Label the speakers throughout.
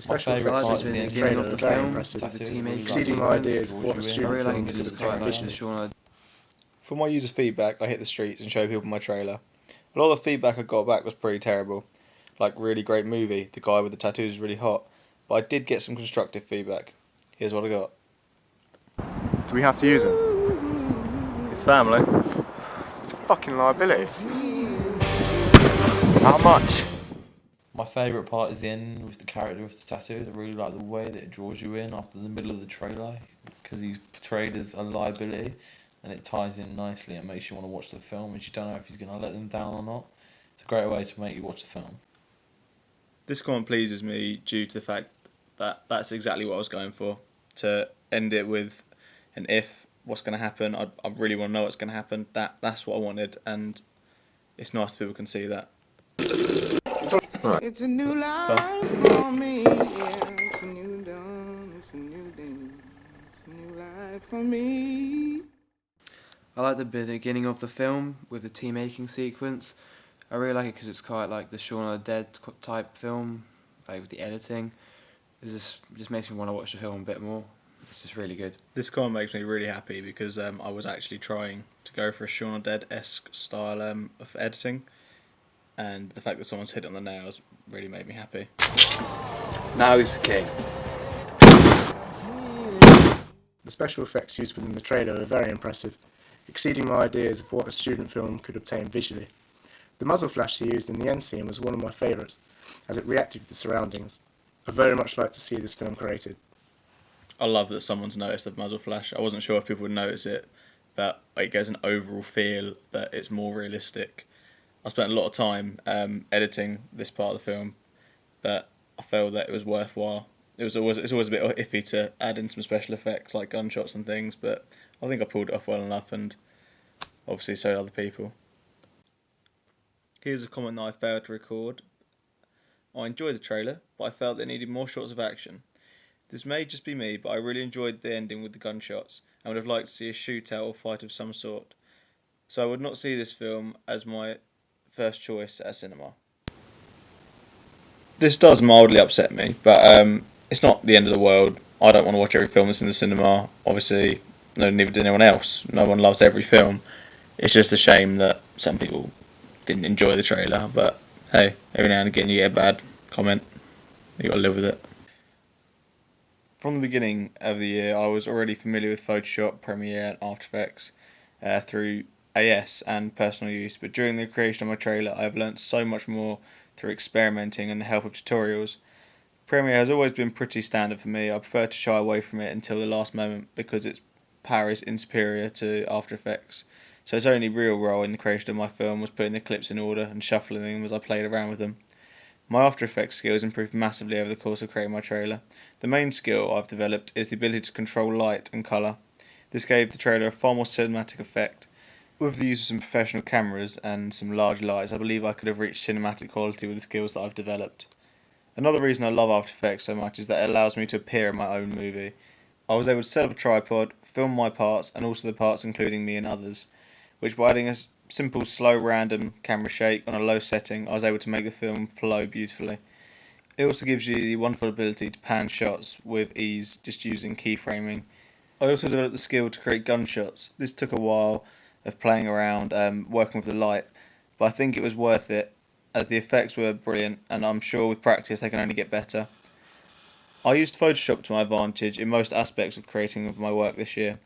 Speaker 1: My
Speaker 2: special
Speaker 1: favourite
Speaker 2: effects
Speaker 1: part
Speaker 2: used
Speaker 1: is
Speaker 2: in
Speaker 1: the
Speaker 2: the
Speaker 1: beginning
Speaker 2: trailer
Speaker 1: of
Speaker 2: are
Speaker 1: the
Speaker 2: very
Speaker 1: film,
Speaker 2: impressive,
Speaker 1: with the
Speaker 2: exceeding
Speaker 1: team
Speaker 2: my ideas of what a
Speaker 1: I
Speaker 2: student
Speaker 1: really like
Speaker 2: film
Speaker 1: it
Speaker 2: could
Speaker 1: because it's
Speaker 2: obtain
Speaker 1: quite like
Speaker 2: visually.
Speaker 3: For my user feedback, I hit the streets and showed people my trailer. A lot of the feedback I got back was pretty terrible. Like, really great movie, the guy with the tattoos is really hot. But I did get some constructive feedback. Here's what I got.
Speaker 4: Do we have to use him? His family? It's a fucking liability. How much?
Speaker 1: My favourite part is the end with the character with the tattoo. I really like the way that it draws you in after the middle of the trailer because he's portrayed as a liability and it ties in nicely and makes you want to watch the film as you don't know if he's going to let them down or not. It's a great way to make you watch the film.
Speaker 3: This comment pleases me due to the fact that that's exactly what I was going for. To end it with an if, what's going to happen, I really want to know what's going to happen. That's what I wanted, and it's nice that people can see that.
Speaker 4: Right.
Speaker 5: It's a new life for me. Yeah, it's a new dawn. It's a new day. It's a new life for me.
Speaker 2: I like the beginning of the film with the tea making sequence. I really like it because it's quite like the Shaun of the Dead type film, like with the editing. It just makes me want to watch the film a bit more. It's just really good.
Speaker 3: This comment makes me really happy because I was actually trying to go for a Shaun of the Dead-esque style of editing, and the fact that someone's hit it on the nails really made me happy.
Speaker 4: Now he's the king.
Speaker 6: The special effects used within the trailer are very impressive, exceeding my ideas of what a student film could obtain visually. The muzzle flash he used in the end scene was one of my favourites, as it reacted to the surroundings. I'd very much like to see this film created.
Speaker 3: I love that someone's noticed the muzzle flash. I wasn't sure if people would notice it, but it gives an overall feel that it's more realistic. I spent a lot of time editing this part of the film, but I felt that it was worthwhile. It's always a bit iffy to add in some special effects like gunshots and things, but I think I pulled it off well enough, and obviously so did other people. Here's a comment that I failed to record. I enjoyed the trailer, but I felt it needed more shots of action. This may just be me, but I really enjoyed the ending with the gunshots and would have liked to see a shootout or fight of some sort. So I would not see this film as my first choice at a cinema. This does mildly upset me, but it's not the end of the world. I don't want to watch every film that's in the cinema. Obviously, no, neither did anyone else. No one loves every film. It's just a shame that some people didn't enjoy the trailer, but hey, every now and again you get a bad comment. You gotta live with it. From the beginning of the year, I was already familiar with Photoshop, Premiere, and After Effects through AS and personal use, but during the creation of my trailer, I have learnt so much more through experimenting and the help of tutorials. Premiere has always been pretty standard for me. I prefer to shy away from it until the last moment because its power is inferior to After Effects. So its only real role in the creation of my film was putting the clips in order and shuffling them as I played around with them. My After Effects skills improved massively over the course of creating my trailer. The main skill I've developed is the ability to control light and colour. This gave the trailer a far more cinematic effect. With the use of some professional cameras and some large lights, I believe I could have reached cinematic quality with the skills that I've developed. Another reason I love After Effects so much is that it allows me to appear in my own movie. I was able to set up a tripod, film my parts, and also the parts including me and others, which by adding a simple, slow, random camera shake on a low setting, I was able to make the film flow beautifully. It also gives you the wonderful ability to pan shots with ease, just using keyframing. I also developed the skill to create gunshots. This took a while of playing around, working with the light, but I think it was worth it, as the effects were brilliant, and I'm sure with practice they can only get better. I used Photoshop to my advantage in most aspects of creating my work this year.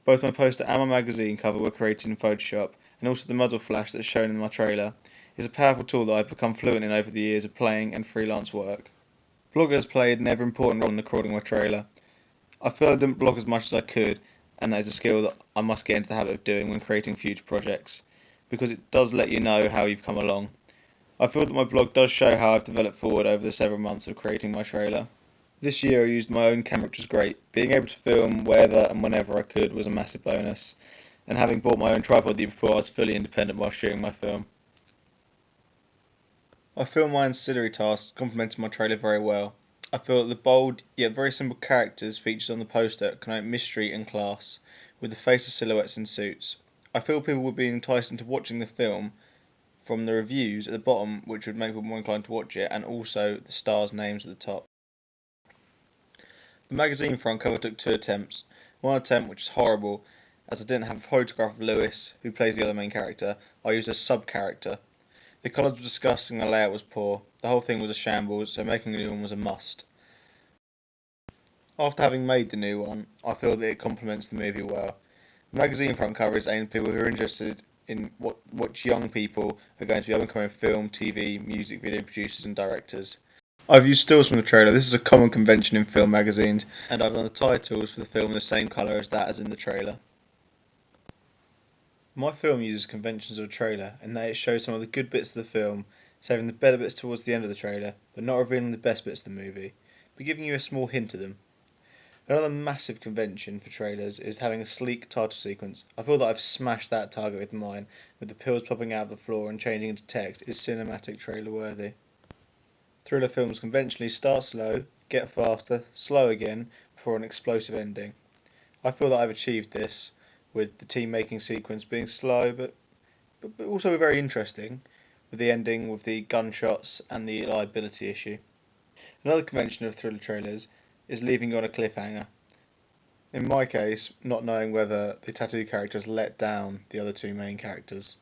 Speaker 3: Both my poster and my magazine cover were created in Photoshop, and also the muzzle flash that's shown in my trailer is a powerful tool that I've become fluent in over the years of playing and freelance work. Bloggers played an ever important role in recording my trailer. I feel I didn't blog as much as I could, and that is a skill that I must get into the habit of doing when creating future projects, because it does let you know how you've come along. I feel that my blog does show how I've developed forward over the several months of creating my trailer. This year I used my own camera, which was great. Being able to film wherever and whenever I could was a massive bonus, and having bought my own tripod the year before, I was fully independent while shooting my film. I feel my ancillary tasks complemented my trailer very well. I feel that the bold yet very simple characters featured on the poster connote mystery and class, with the faces, silhouettes and suits. I feel people would be enticed into watching the film from the reviews at the bottom, which would make people more inclined to watch it, and also the stars' names at the top. The magazine front cover took 2 attempts. One attempt, which is horrible, as I didn't have a photograph of Lewis, who plays the other main character. I used a sub-character. The colours were disgusting and the layout was poor. The whole thing was a shambles, so making a new one was a must. After having made the new one, I feel that it complements the movie well. The magazine front cover is aimed at people who are interested in what young people are going to be up and coming film, TV, music video producers and directors. I've used stills from the trailer. This is a common convention in film magazines, and I've done the titles for the film in the same colour as that as in the trailer. My film uses conventions of a trailer in that it shows some of the good bits of the film, saving the better bits towards the end of the trailer, but not revealing the best bits of the movie, but giving you a small hint of them. Another massive convention for trailers is having a sleek title sequence. I feel that I've smashed that target with mine, with the pills popping out of the floor and changing into text is cinematic trailer worthy. Thriller films conventionally start slow, get faster, slow again, before an explosive ending. I feel that I've achieved this, with the team making sequence being slow but also very interesting, with the ending with the gunshots and the liability issue. Another convention of thriller trailers is leaving you on a cliffhanger. In my case, not knowing whether the tattoo characters let down the other 2 main characters.